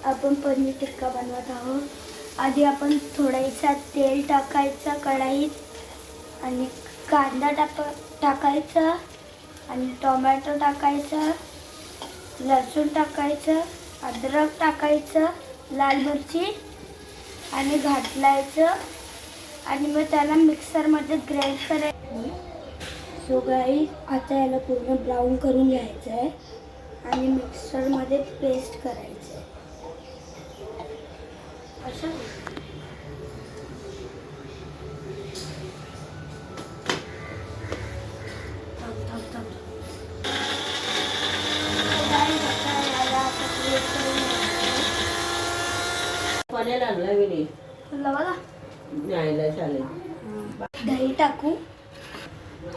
आपण पनीर टिक्का बनवत आहोत। आधी आपण थोडासा तेल टाकायचा कढईत आणि कांदा टाकायचा आणि टोमॅटो टाकायचा, लसूण टाकायचं, अद्रक टाकायचं, लाल मिरची आणि घालायचं आणि मग त्याला मिक्सरमध्ये ग्राइंड करायचं। सो गाईस, आता याला पूर्ण ब्राऊन करून घ्यायचं आहे आणि मिक्सरमध्ये पेस्ट करायचं आहे। असं पाण्याला आणला विनी लावा न्यायला चालेल। दही टाकू।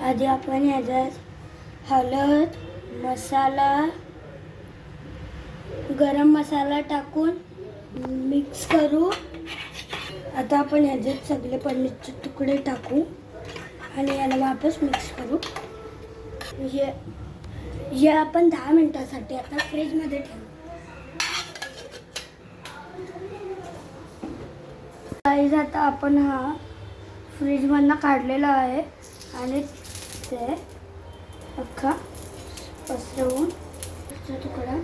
आधी आपण याच्यात हळद, मसाला, गरम मसाला टाकून मिक्स करू। आता आपण याच्यात सगळे पनीरचे तुकडे टाकू आणि याला वापस मिक्स करू। हे आपण 10 मिनिटांसाठी आता फ्रीजमध्ये ठेवू। गाईज, आता आपण हा फ्रीजमधनं काढलेला आहे आणि ते अख्खा पसरवून तुकडा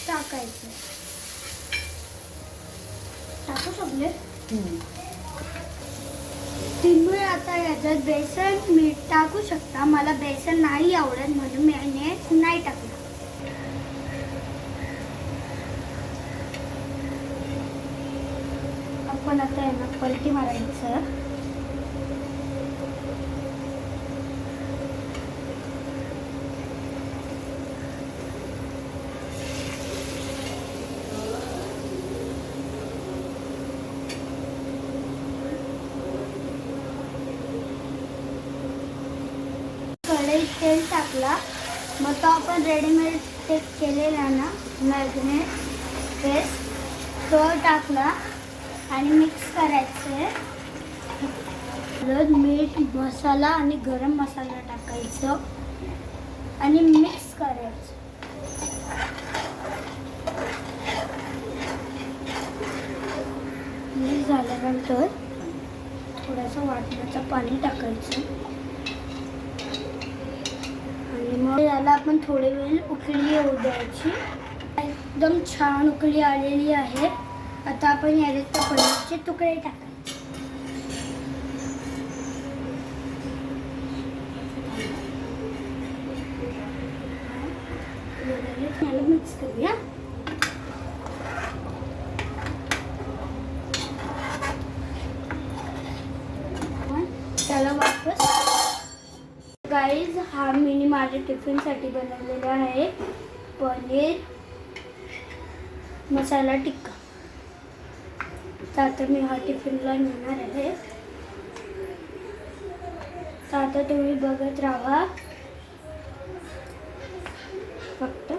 टाकायचं। टाकू शकले तुम्ही। आता याच्यात बेसन मीठ टाकू शकता। मला बेसन नाही आवडत म्हणून मी नाही टाकलं। आपण आता यांना पलटी मारायचं। कढईत तेल टाकला, मग तो आपण रेडीमेड ते केलेला ना मॅरिनेट पेस्ट तो टाकला आणि मिक्स करायचं। हळद, मीठ, मसाला आणि गरम मसाला टाकायचं आणि मिक्स करायचं। मिक्स झाल्यानंतर थोडंसं वाटण्याचं पाणी टाकायचं आणि मग याला आपण थोडे वेळ उकळी येऊ द्यायची। एकदम छान उकळी आलेली आहे। आता आपण याच्यात पनीरचे तुकडे टाकायचे। याला मिक्स करूया। त्याला वापस गाईज, हा मी माझ्या टिफिनसाठी बनवलेला आहे पनीर मसाला टिक्का। तर आता मी हा टिफिनला नेणार आहे। तर आता तुम्ही बघत राहा फक्त।